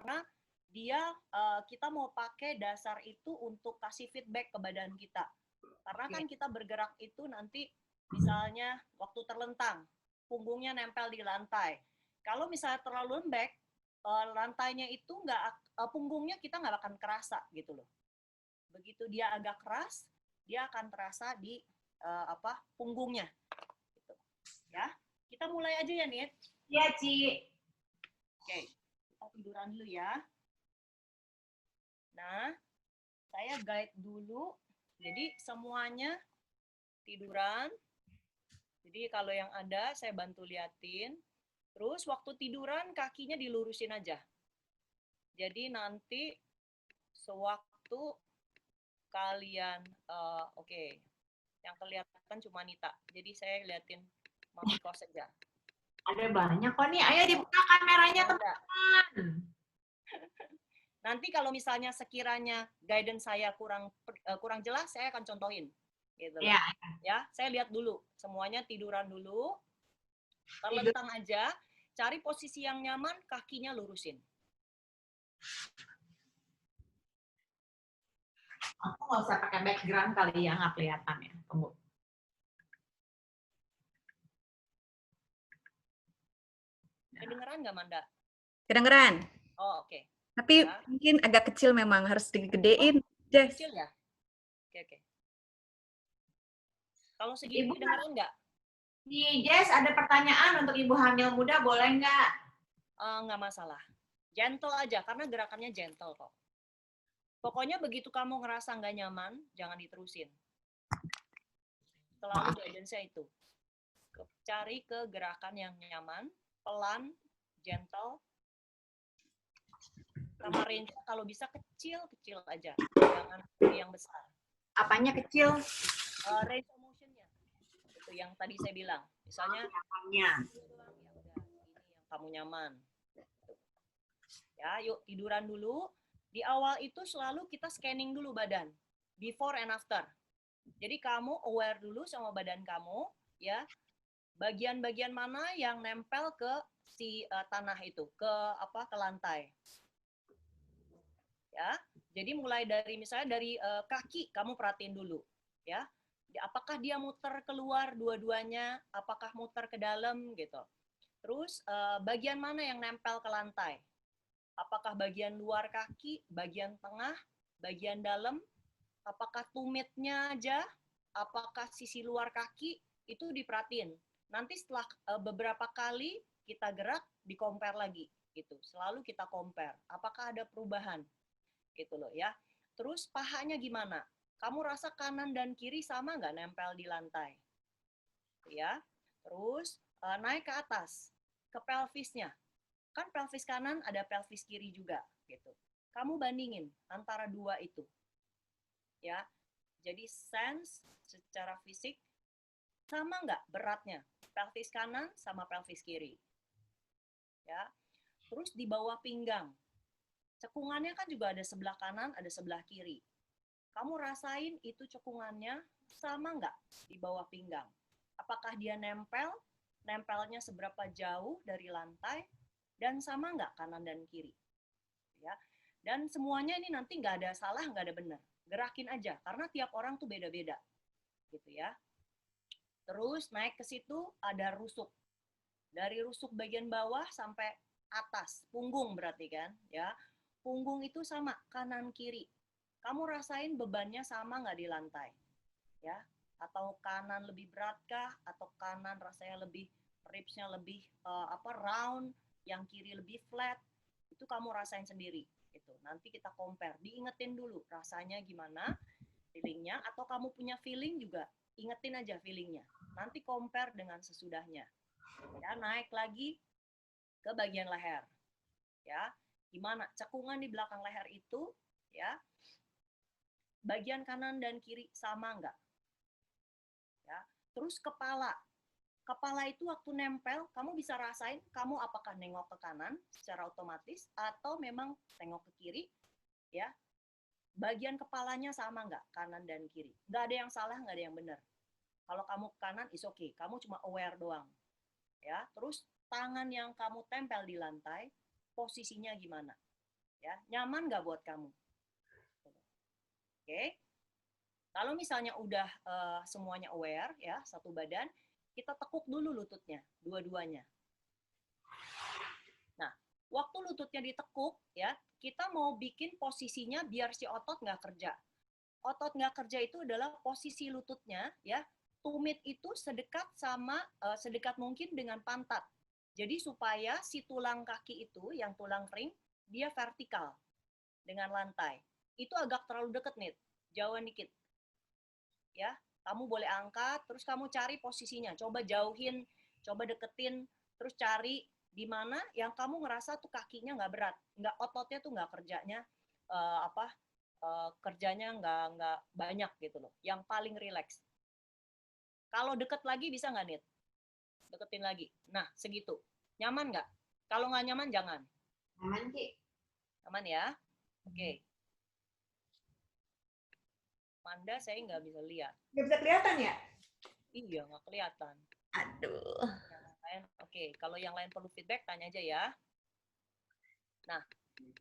karena dia kita mau pakai dasar itu untuk kasih feedback ke badan kita. Karena kan kita bergerak itu nanti misalnya waktu terlentang, punggungnya nempel di lantai. Kalau misalnya terlalu lembek, lantainya itu punggungnya kita nggak akan kerasa gitu loh. Begitu dia agak keras, dia akan terasa di punggungnya. Gitu. Ya, kita mulai aja ya, Nit. Iya, Ci. Oke, kita tiduran dulu ya. Nah, saya guide dulu. Jadi semuanya tiduran. Jadi kalau yang ada saya bantu liatin. Terus waktu tiduran kakinya dilurusin aja. Jadi nanti sewaktu kalian yang kelihatan cuma Nita. Jadi saya liatin Mamiko saja. Ada banyak kok nih. Ayo dibuka kameranya, teman-teman. Nanti kalau misalnya sekiranya guidance saya kurang jelas, saya akan contohin. Gitu loh. Ya, saya lihat dulu. Semuanya tiduran dulu. Terlentang aja. Cari posisi yang nyaman, kakinya lurusin. Aku nggak usah pakai background kali ya, nggak kelihatan ya. Tunggu. Kedengeran nggak, Manda? Kedengeran. Oh, oke. Tapi ya, mungkin agak kecil memang, harus digedein. Jess. Kecil ya? Oke. Kalau segini kedengeran nggak? Nih, Jess, ada pertanyaan untuk ibu hamil muda, boleh nggak? Nggak masalah. Gentle aja, karena gerakannya gentle kok. Pokoknya begitu kamu ngerasa nggak nyaman, jangan diterusin. Selalu guidance-nya itu. Cari ke gerakan yang nyaman, pelan, gentle, sama range kalau bisa kecil aja, jangan yang besar. Apanya kecil? Range of motion-nya. Itu yang tadi saya bilang. Misalnya, ini yang kamu nyaman. Ya, yuk tiduran dulu. Di awal itu selalu kita scanning dulu badan, before and after. Jadi kamu aware dulu sama badan kamu, ya. Bagian-bagian mana yang nempel ke si tanah itu, ke lantai. Ya. Jadi mulai dari misalnya dari kaki kamu perhatiin dulu, ya. Apakah dia muter keluar dua-duanya, apakah muter ke dalam gitu. Terus bagian mana yang nempel ke lantai? Apakah bagian luar kaki, bagian tengah, bagian dalam, apakah tumitnya aja, apakah sisi luar kaki, itu diperhatiin. Nanti setelah beberapa kali kita gerak, di-compare lagi. Gitu. Selalu kita compare. Apakah ada perubahan? Gitu loh ya. Terus pahanya gimana? Kamu rasa kanan dan kiri sama nggak nempel di lantai? Ya. Terus naik ke atas, ke pelvisnya. Kan pelvis kanan ada pelvis kiri juga gitu. Kamu bandingin antara dua itu. Ya. Jadi sense secara fisik sama nggak beratnya pelvis kanan sama pelvis kiri. Ya. Terus di bawah pinggang. Cekungannya kan juga ada sebelah kanan, ada sebelah kiri. Kamu rasain itu cekungannya sama nggak di bawah pinggang? Apakah dia nempel? Nempelnya seberapa jauh dari lantai? Dan sama nggak kanan dan kiri, ya. Dan semuanya ini nanti nggak ada salah, nggak ada benar. Gerakin aja, karena tiap orang tuh beda-beda, gitu ya. Terus naik ke situ ada rusuk. Dari rusuk bagian bawah sampai atas, punggung berarti kan, ya. Punggung itu sama kanan kiri. Kamu rasain bebannya sama nggak di lantai, ya? Atau kanan lebih beratkah? Atau kanan rasanya lebih ribsnya lebih round? Yang kiri lebih flat, itu kamu rasain sendiri. Gitu. Nanti kita compare, diingetin dulu rasanya gimana, feelingnya, atau kamu punya feeling juga, ingetin aja feelingnya. Nanti compare dengan sesudahnya. Ya, naik lagi ke bagian leher. Ya, gimana cekungan di belakang leher itu, ya. Bagian kanan dan kiri sama nggak? Ya. Terus kepala. Kepala itu waktu nempel, kamu bisa rasain kamu apakah nengok ke kanan secara otomatis atau memang tengok ke kiri, ya. Bagian kepalanya sama nggak, kanan dan kiri? Nggak ada yang salah, nggak ada yang benar. Kalau kamu ke kanan, is okay. Kamu cuma aware doang. Ya. Terus tangan yang kamu tempel di lantai, posisinya gimana? Ya, nyaman nggak buat kamu? Oke. Kalau misalnya udah semuanya aware ya, satu badan, kita tekuk dulu lututnya, dua-duanya. Nah, waktu lututnya ditekuk ya, kita mau bikin posisinya biar si otot nggak kerja. Otot nggak kerja itu adalah posisi lututnya ya, tumit itu sedekat mungkin dengan pantat. Jadi supaya si tulang kaki itu, yang tulang ring, dia vertikal dengan lantai. Itu agak terlalu deket nih, jauhan dikit. Ya, kamu boleh angkat, terus kamu cari posisinya. Coba jauhin, coba deketin, terus cari di mana yang kamu ngerasa tuh kakinya nggak berat, nggak ototnya tuh nggak kerjanya kerjanya nggak banyak gitu loh. Yang paling rileks. Kalau deket lagi bisa nggak nih? Deketin lagi. Nah segitu. Nyaman nggak? Kalau nggak nyaman jangan. Aman, Ci. Aman ya? Oke. Manda saya nggak bisa lihat. Nggak bisa kelihatan ya? Iya nggak kelihatan. Aduh. Yang lain, oke. Kalau yang lain perlu feedback tanya aja ya. Nah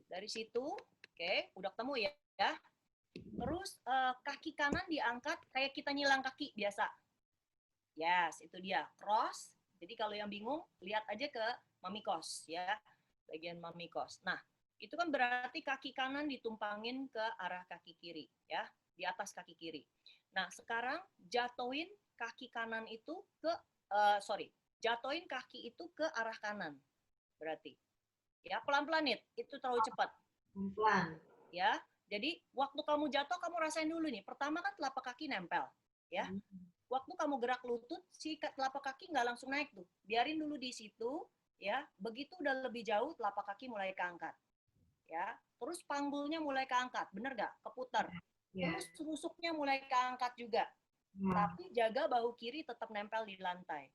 dari situ, oke, udah ketemu ya. Terus kaki kanan diangkat kayak kita nyilang kaki biasa. Yes, itu dia. Cross. Jadi kalau yang bingung, lihat aja ke mamikos ya. Bagian mamikos. Nah, itu kan berarti kaki kanan ditumpangin ke arah kaki kiri ya, di atas kaki kiri. Nah, sekarang jatuhin kaki kanan itu ke jatuhin kaki itu ke arah kanan. Berarti. Ya, pelan-pelan nih. Itu terlalu cepat. Pelan. Ya. Jadi, waktu kamu jatuh kamu rasain dulu nih. Pertama kan telapak kaki nempel, ya. Waktu kamu gerak lutut, si telapak kaki nggak langsung naik tuh. Biarin dulu di situ, ya. Begitu udah lebih jauh, telapak kaki mulai keangkat. Ya. Terus panggulnya mulai keangkat, bener nggak? Keputar. Ya. Terus rusuknya mulai keangkat juga. Tapi jaga bahu kiri tetap nempel di lantai.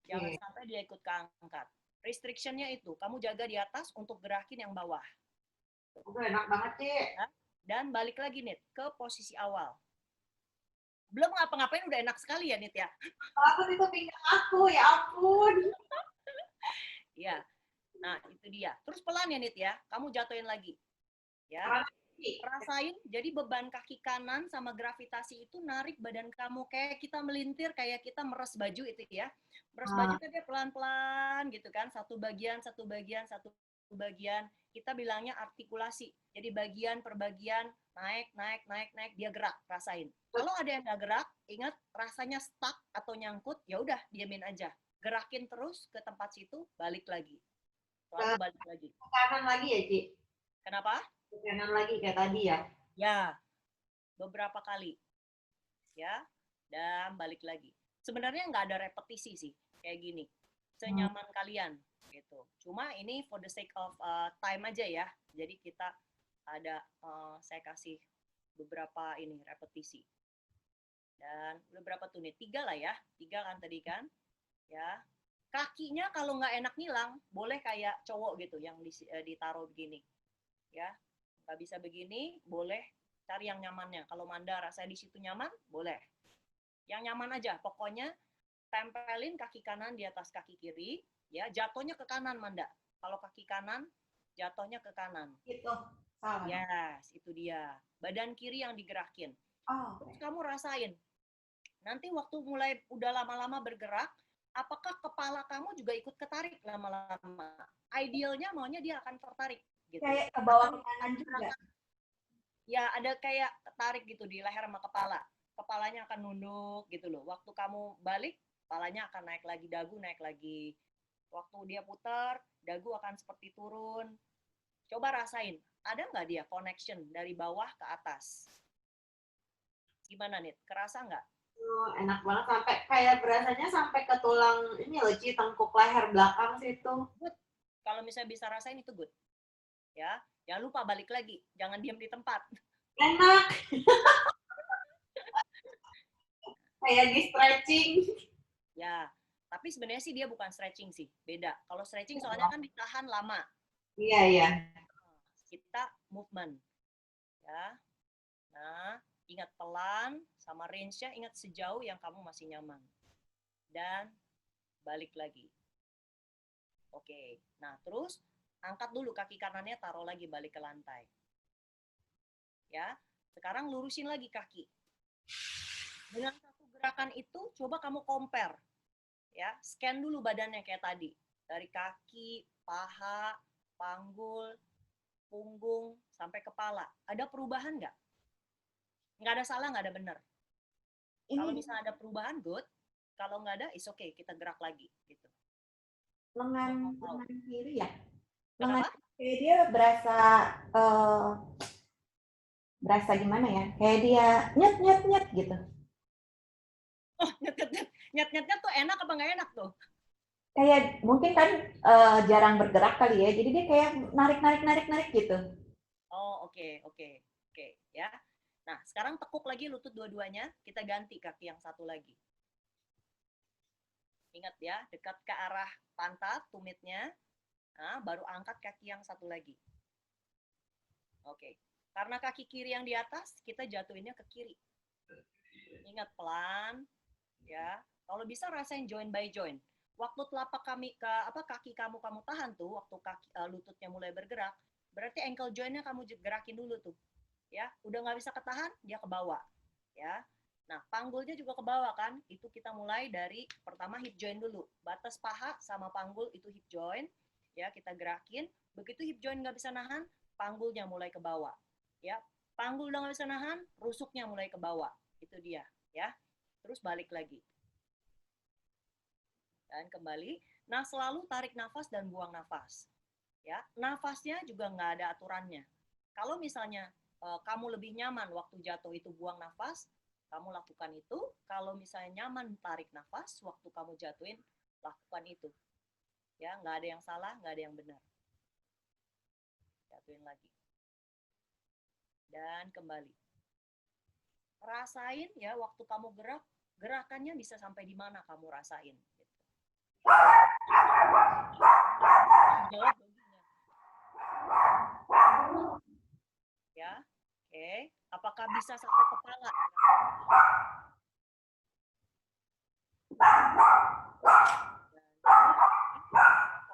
Jangan sampai dia ikut keangkat. Restriction-nya itu, kamu jaga di atas untuk gerakin yang bawah. Udah enak banget, Ci. Ya. Dan balik lagi, Nit, ke posisi awal. Belum ngapa-ngapain udah enak sekali ya, Nit ya? Aku itu pinggang aku, ya ampun. Iya. Nah, itu dia. Terus pelan ya, Nit ya. Kamu jatuhin lagi. Ya. Rasain, jadi beban kaki kanan sama gravitasi itu narik badan kamu. Kayak kita melintir, kayak kita meres baju itu ya. Meres baju kan dia pelan-pelan gitu kan. Satu bagian, satu bagian, satu bagian. Kita bilangnya artikulasi. Jadi bagian per bagian, naik, naik, naik, naik, dia gerak, rasain. Kalau ada yang nggak gerak, ingat rasanya stuck atau nyangkut, ya udah diamin aja. Gerakin terus ke tempat situ, balik lagi. Selalu balik lagi. Kanan lagi ya, Ci? Kenapa? Kanan lagi kayak tadi ya? Ya, beberapa kali. Ya, dan balik lagi. Sebenarnya nggak ada repetisi sih, kayak gini. Senyaman kalian, gitu. Cuma ini for the sake of time aja ya. Jadi kita ada, saya kasih beberapa ini repetisi. Dan beberapa tuh nih, 3 lah ya. 3 kan tadi kan. Ya. Kakinya kalau nggak enak ngilang, boleh kayak cowok gitu yang ditaruh begini. Ya. Nggak bisa begini, boleh cari yang nyamannya. Kalau Manda rasa di situ nyaman, boleh. Yang nyaman aja, pokoknya tempelin kaki kanan di atas kaki kiri, ya jatuhnya ke kanan Manda. Kalau kaki kanan, jatuhnya ke kanan. Gitu. Salah. Yes, itu dia. Badan kiri yang digerakin. Oh. Terus kamu rasain. Nanti waktu mulai udah lama-lama bergerak, apakah kepala kamu juga ikut ketarik lama-lama? Idealnya maunya dia akan tertarik. Gitu. Kayak ke bawah kanan juga. Ya, ada kayak tarik gitu di leher sama kepala. Kepalanya akan nunduk gitu loh. Waktu kamu balik, kepalanya akan naik lagi, dagu naik lagi. Waktu dia putar, dagu akan seperti turun. Coba rasain, ada nggak dia connection dari bawah ke atas? Gimana nih? Kerasa nggak? Oh, enak banget sampai kayak berasanya sampai ke tulang ini loh, Ci, tengkuk leher belakang situ. Good. Kalau misalnya bisa rasain itu good. Ya, jangan lupa balik lagi, jangan diam di tempat. Enak. Kayak di stretching. Ya, tapi sebenarnya sih dia bukan stretching sih, beda. Kalau stretching soalnya kan ditahan lama. Iya, iya. Kita movement. Ya. Nah, ingat pelan sama range-nya, ingat sejauh yang kamu masih nyaman. Dan balik lagi. Oke. Nah, terus Angkat dulu kaki kanannya, taruh lagi balik ke lantai. Ya, sekarang lurusin lagi kaki. Dengan satu gerakan itu, coba kamu compare. Ya, scan dulu badannya kayak tadi. Dari kaki, paha, panggul, punggung, sampai kepala. Ada perubahan nggak? Nggak ada salah, nggak ada benar. Kalau Ini misalnya ada perubahan, good. Kalau nggak ada, it's okay, kita gerak lagi. Gitu. lengan Mau. kiri ya. Lengan Kenapa? kiri dia berasa eh, berasa gimana ya? Kayak dia nyet nyet nyet gitu. Oh, nyet-nyetnya tuh enak apa nggak enak tuh? Kayak mungkin kan jarang bergerak kali ya. Jadi dia kayak narik narik narik narik gitu. Oh, oke, ya. Nah, sekarang tekuk lagi lutut dua-duanya, kita ganti kaki yang satu lagi. Ingat ya, dekat ke arah pantat, tumitnya. Nah, baru angkat kaki yang satu lagi. Oke. Karena kaki kiri yang di atas, kita jatuhinnya ke kiri. Ingat pelan, ya. Kalau bisa rasain joint by joint. Waktu telapak kaki kamu tahan tuh, waktu lututnya mulai bergerak, berarti ankle jointnya kamu gerakin dulu tuh. Ya, udah nggak bisa ketahan, dia ke bawah. Ya. Nah, panggulnya juga ke bawah kan? Itu kita mulai dari pertama hip joint dulu. Batas paha sama panggul itu hip joint. Ya, kita gerakin. Begitu hip joint nggak bisa nahan, panggulnya mulai ke bawah. Ya, panggul udah nggak bisa nahan, rusuknya mulai ke bawah. Itu dia. Ya, terus balik lagi. Dan kembali. Nah, selalu tarik nafas dan buang nafas. Ya, nafasnya juga nggak ada aturannya. Kalau misalnya kamu lebih nyaman waktu jatuh itu buang nafas, kamu lakukan itu. Kalau misalnya nyaman tarik nafas, waktu kamu jatuhin, lakukan itu. Ya, nggak ada yang salah, nggak ada yang benar. Jatuhin lagi. Dan kembali. Rasain ya, waktu kamu gerak, gerakannya bisa sampai di mana kamu rasain. Gitu. Jawab baginya. Ya, oke. Apakah bisa sampai kepala?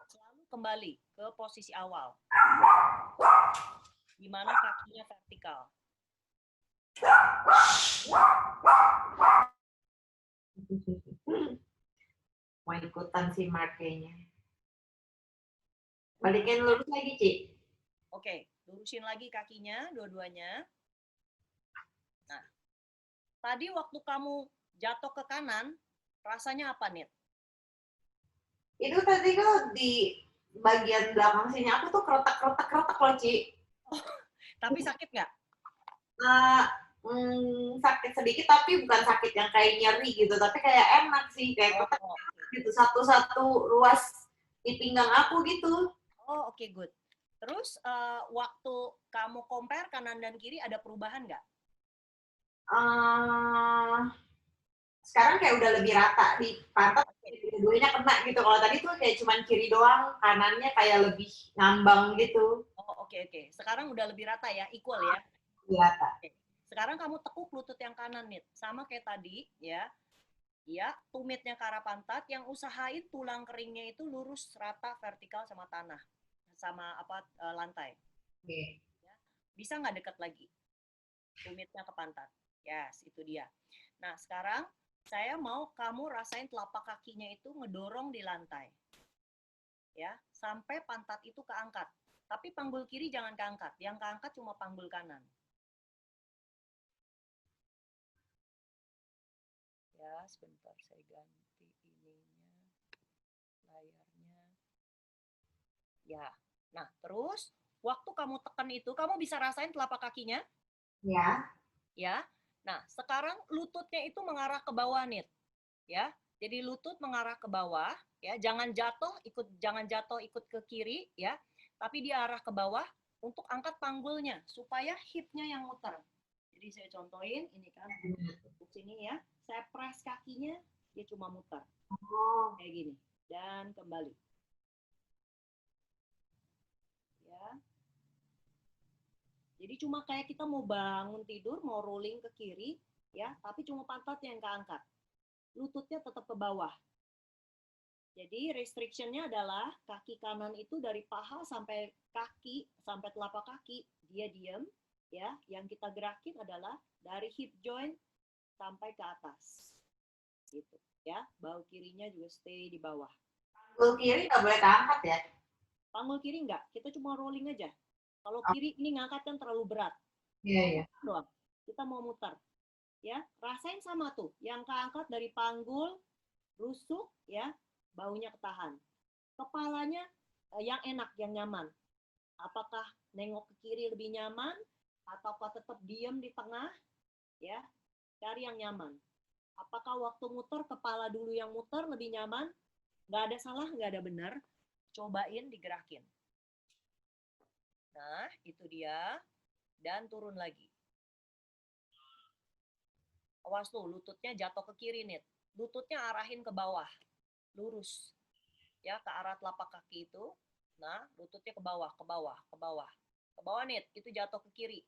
Selalu kembali ke posisi awal, di mana kakinya vertikal. Mau ikutan si Mark kayaknya. Balikin lurus lagi, Ci. Oke, lurusin lagi kakinya, dua-duanya. Nah, tadi waktu kamu jatuh ke kanan, rasanya apa, Nit? Itu tadi kan di bagian belakang sini aku tuh keretak loh, Ci. Tapi sakit nggak? Sakit sedikit tapi bukan sakit yang kayak nyeri gitu, tapi kayak enak sih, kayak ketek gitu, satu-satu ruas di pinggang aku gitu. Oh, oke, good. Terus waktu kamu compare kanan dan kiri ada perubahan nggak? Sekarang kayak udah lebih rata di pantat, dua-duanya kena gitu. Kalau tadi tuh kayak cuman kiri doang, kanannya kayak lebih ngambang gitu. Oh, oke. Sekarang udah lebih rata ya, equal ya. Rata. Oke. Sekarang kamu tekuk lutut yang kanan, Nit. Sama kayak tadi, ya. Ya, tumitnya ke arah pantat, yang usahain tulang keringnya itu lurus, rata, vertikal sama tanah, sama lantai. Okay. Ya. Bisa nggak dekat lagi? Tumitnya ke pantat. Yes, itu dia. Nah, sekarang saya mau kamu rasain telapak kakinya itu ngedorong di lantai. Ya, sampai pantat itu keangkat. Tapi panggul kiri jangan keangkat. Yang keangkat cuma panggul kanan. Ya, sebentar saya ganti ininya, layarnya. Ya. Nah, terus waktu kamu tekan itu, kamu bisa rasain telapak kakinya? Ya. Ya. Nah, sekarang lututnya itu mengarah ke bawah, Nit. Ya. Jadi lutut mengarah ke bawah, ya. Jangan jatuh ikut ke kiri, ya. Tapi dia arah ke bawah untuk angkat panggulnya supaya hipnya yang muter. Jadi saya contohin, ini kan di sini ya. Saya press kakinya, dia cuma muter. Kayak gini. Dan kembali. Ya. Jadi cuma kayak kita mau bangun tidur, mau rolling ke kiri, ya, tapi cuma pantat yang keangkat. Lututnya tetap ke bawah. Jadi restriction-nya adalah kaki kanan itu dari paha sampai kaki, sampai telapak kaki, dia diam. Ya, yang kita gerakin adalah dari hip joint sampai ke atas. Gitu, ya. Bahu kirinya juga stay di bawah. Panggul kiri nggak boleh keangkat ya? Panggul kiri enggak, kita cuma rolling aja. Kalau kiri ini ngangkat kan terlalu berat. Iya, iya. Doang. Kita mau muter. Ya, rasain sama tuh. Yang keangkat dari panggul, rusuk, ya, baunya ketahan. Kepalanya yang enak, yang nyaman. Apakah nengok ke kiri lebih nyaman, ataukah tetap diam di tengah? Ya, cari yang nyaman. Apakah waktu muter kepala dulu yang muter lebih nyaman? Nggak ada salah, nggak ada benar. Cobain digerakin. Nah, itu dia. Dan turun lagi. Awas tuh, lututnya jatuh ke kiri nih. Lututnya arahin ke bawah. Lurus. Ya, ke arah telapak kaki itu. Nah, lututnya ke bawah, ke bawah, ke bawah. Ke bawah nih, itu jatuh ke kiri.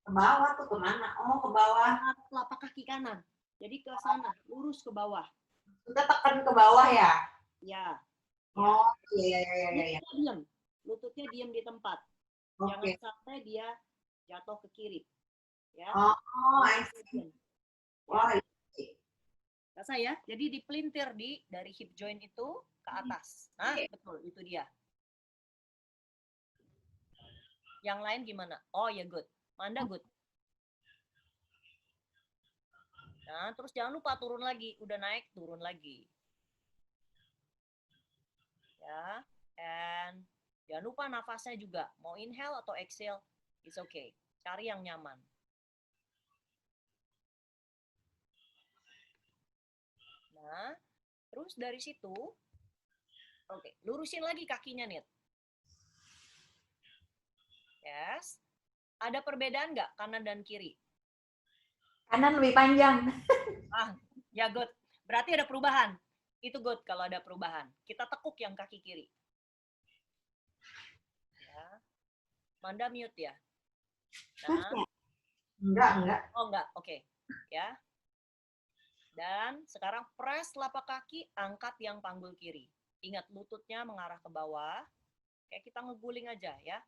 Ke bawah tuh kemana? Oh, ke bawah. Telapak kaki kanan. Jadi ke sana, lurus ke bawah. Kita tekan ke bawah ya? Ya. Oh, iya, iya, iya, iya. Lututnya diam. Lututnya diam di tempat. Jangan Oke. sampai dia jatuh ke kiri. Ya. Oh, I see. Wah, iya. Rasa ya. Jadi dipelintir dari hip joint itu ke atas. Nah, betul, itu dia. Yang lain gimana? Oh ya, good. Manda good. Nah, terus jangan lupa turun lagi. Udah naik, turun lagi. Ya. And jangan lupa nafasnya juga. Mau inhale atau exhale, it's okay. Cari yang nyaman. Nah, terus dari situ, oke, lurusin lagi kakinya nih. Yes. Ada perbedaan nggak kanan dan kiri? Kanan lebih panjang. Ya good. Berarti ada perubahan. Itu good kalau ada perubahan. Kita tekuk yang kaki kiri. Ya. Manda mute ya. Nah. Enggak. Oh enggak, oke. Ya. Dan sekarang press telapak kaki, angkat yang panggul kiri. Ingat lututnya mengarah ke bawah. Kayak kita ngeguling aja ya.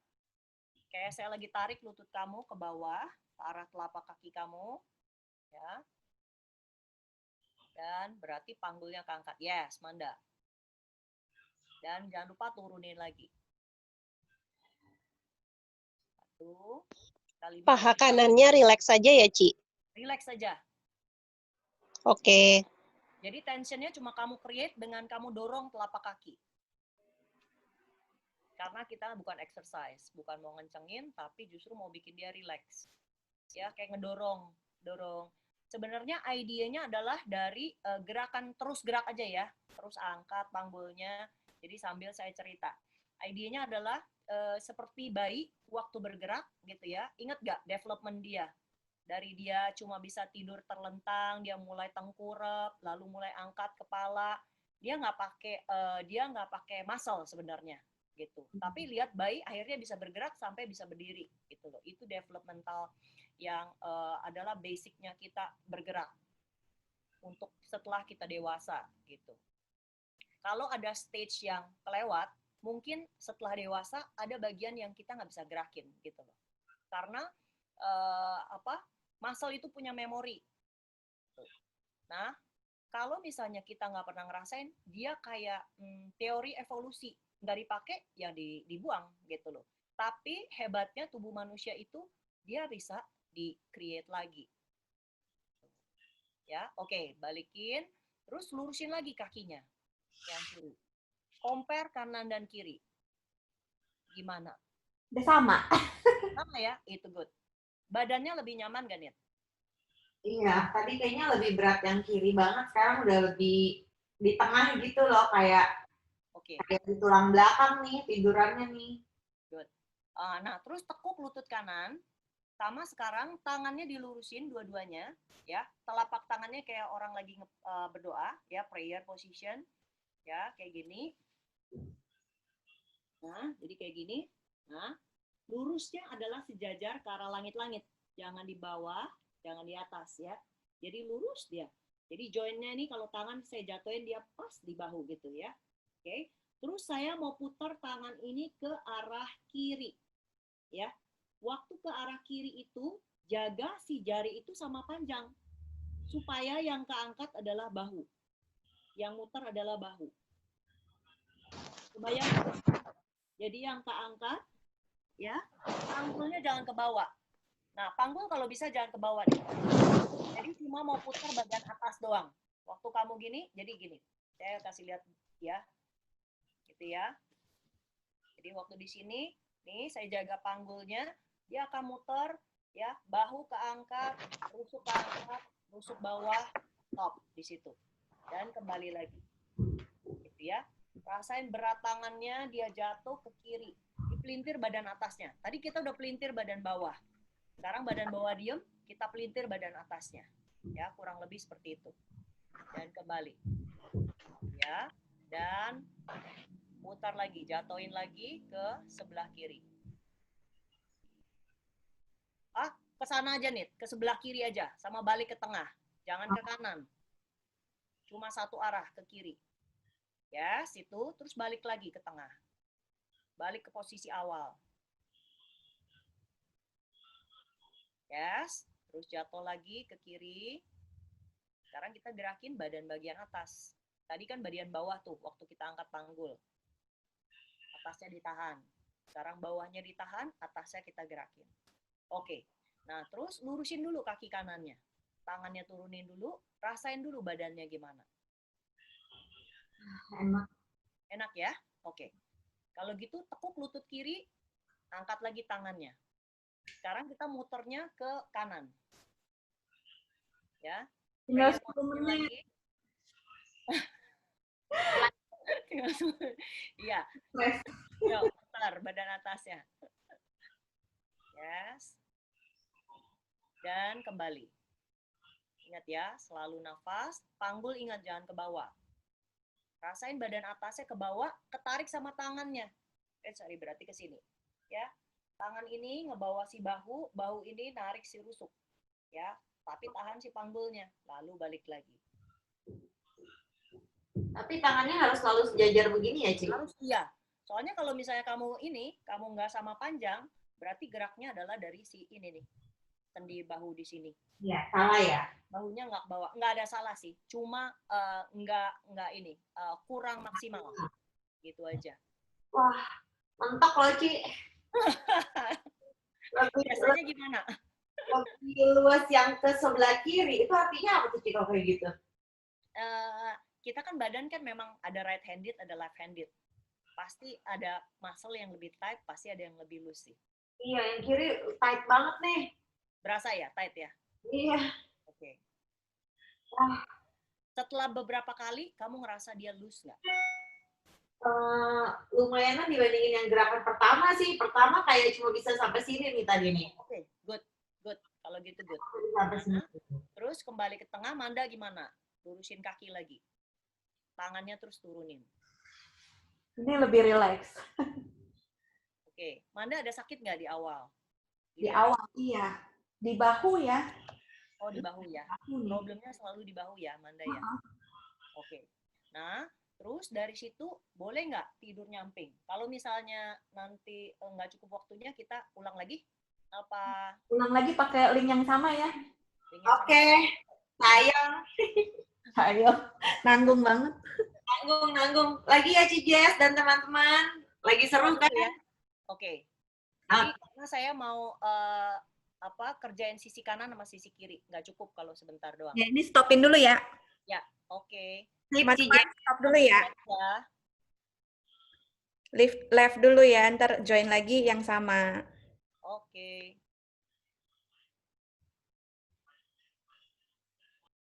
Kayak saya lagi tarik lutut kamu ke bawah, ke arah telapak kaki kamu. Ya. Dan berarti panggulnya keangkat. Yes, Manda. Dan jangan lupa turunin lagi. Satu. Paha kanannya rileks saja ya, Ci? Relax saja. Oke. Jadi tensionnya cuma kamu create dengan kamu dorong telapak kaki. Karena kita bukan exercise, bukan mau ngencengin, tapi justru mau bikin dia relax. Ya, kayak ngedorong, dorong. Sebenarnya idenya adalah dari gerakan terus gerak aja ya, terus angkat panggulnya. Jadi sambil saya cerita, idenya adalah seperti bayi waktu bergerak gitu ya. Ingat gak development dia? Dari dia cuma bisa tidur terlentang, dia mulai tengkurap, lalu mulai angkat kepala. Dia nggak pakai muscle sebenarnya gitu. Tapi lihat bayi akhirnya bisa bergerak sampai bisa berdiri gitu loh. Itu developmental yang adalah basicnya kita bergerak untuk setelah kita dewasa gitu. Kalau ada stage yang kelewat, mungkin setelah dewasa ada bagian yang kita nggak bisa gerakin gitu loh. Karena muscle itu punya memori. Nah, kalau misalnya kita nggak pernah ngerasain, dia kayak teori evolusi. Nggak dipakai, ya dibuang gitu loh. Tapi hebatnya tubuh manusia itu, dia bisa di-create lagi. Ya, oke, balikin. Terus lurusin lagi kakinya. Yang kiri. Compare kanan dan kiri. Gimana? Udah sama. Sama ya? Itu good. Badannya lebih nyaman gak, Nit? Iya, tadi kayaknya lebih berat yang kiri banget. Sekarang udah lebih di tengah gitu loh, kayak di tulang belakang nih, tidurannya nih. Good. Nah, terus tekuk lutut kanan. Sama sekarang tangannya dilurusin dua-duanya, ya. Telapak tangannya kayak orang lagi berdoa, ya, prayer position, ya, kayak gini. Nah, jadi kayak gini. Nah, lurusnya adalah sejajar ke arah langit-langit. Jangan di bawah, jangan di atas ya. Jadi lurus dia. Jadi joinnya ini kalau tangan saya jatuhin dia pas di bahu gitu ya. Oke. Terus saya mau putar tangan ini ke arah kiri. Ya. Waktu ke arah kiri itu, jaga si jari itu sama panjang. Supaya yang keangkat adalah bahu. Yang muter adalah bahu. Kebayang? Jadi yang keangkat, ya, panggulnya jangan ke bawah. Nah, panggul kalau bisa jangan ke bawah nih. Jadi cuma mau putar bagian atas doang. Waktu kamu gini, jadi gini. Saya kasih lihat ya. Gitu ya. Jadi waktu di sini, nih saya jaga panggulnya, dia akan muter ya, bahu keangkat, rusuk keangkat, rusuk bawah, top di situ. Dan kembali lagi. Gitu ya. Rasain berat tangannya, dia jatuh ke kiri. Dipelintir badan atasnya. Tadi kita udah pelintir badan bawah. Sekarang badan bawah diem, kita pelintir badan atasnya. Ya, kurang lebih seperti itu. Dan kembali. Ya, dan putar lagi, jatuhin lagi ke sebelah kiri. Ke sana aja nih, ke sebelah kiri aja, sama balik ke tengah. Jangan ke kanan. Cuma satu arah ke kiri. Ya, situ, terus balik lagi ke tengah. Balik ke posisi awal. Yes, terus jatuh lagi ke kiri. Sekarang kita gerakin badan bagian atas. Tadi kan bagian bawah tuh, waktu kita angkat panggul. Atasnya ditahan. Sekarang bawahnya ditahan, atasnya kita gerakin. Oke, nah terus lurusin dulu kaki kanannya. Tangannya turunin dulu, rasain dulu badannya gimana. Enak. Enak ya? Oke. Kalau gitu tekuk lutut kiri, angkat lagi tangannya. Sekarang kita muternya ke kanan. Ya. Tinggal Pegang 10 menit. lagi. Iya. Yo, putar badan atasnya. Yes. Dan kembali. Ingat ya, selalu nafas, panggul ingat jangan ke bawah. Rasain badan atasnya ke bawah, ketarik sama tangannya. Berarti ke sini. Ya. Tangan ini ngebawa si bahu, bahu ini narik si rusuk. Ya, tapi tahan si panggulnya, lalu balik lagi. Tapi tangannya harus selalu sejajar begini ya, Ci? Harus iya. Soalnya kalau misalnya kamu nggak sama panjang, berarti geraknya adalah dari si ini nih. Sendi bahu di sini. Iya, salah ya? Bahunya nggak bawa, nggak ada salah sih. Cuma kurang maksimal. Gitu aja. Wah, mentok loh, Ci. Biasanya gimana? Lebih luas yang ke sebelah kiri, itu artinya apa tuh, Ci, kalau kayak gitu? Kita kan badan kan memang ada right handed, ada left handed. Pasti ada muscle yang lebih tight, pasti ada yang lebih loose sih. Iya, yang kiri tight banget nih. Berasa ya, tight ya? Iya. Oke. Wah. Setelah beberapa kali, kamu ngerasa dia loose nggak? Lumayan dibandingin yang gerakan pertama sih. Pertama kayak cuma bisa sampai sini nih tadi nih. Oke, good. Kalau gitu good. Sampai sini. Terus kembali ke tengah, Manda gimana? Lurusin kaki lagi. Tangannya terus turunin. Ini lebih rileks. Oke, Manda ada sakit nggak di awal? Di awal, iya. Di bahu ya. Oh, di bahu ya. Problemnya selalu di bahu ya, Manda ya. Oke. Nah, terus dari situ boleh nggak tidur nyamping? Kalau misalnya nanti nggak cukup waktunya, kita ulang lagi? Apa? Ulang lagi pakai link yang sama ya. Oke. Sayang. Ayo, nanggung banget. Nanggung. Lagi ya, Ci Jess dan teman-teman. Lagi seru kan? Ya? Oke. Jadi karena saya mau kerjain sisi kanan sama sisi kiri. Nggak cukup kalau sebentar doang. Ya, ini stopin dulu ya. Ya, oke. Mas stop dulu ya. Left dulu ya, ntar join lagi yang sama. Oke.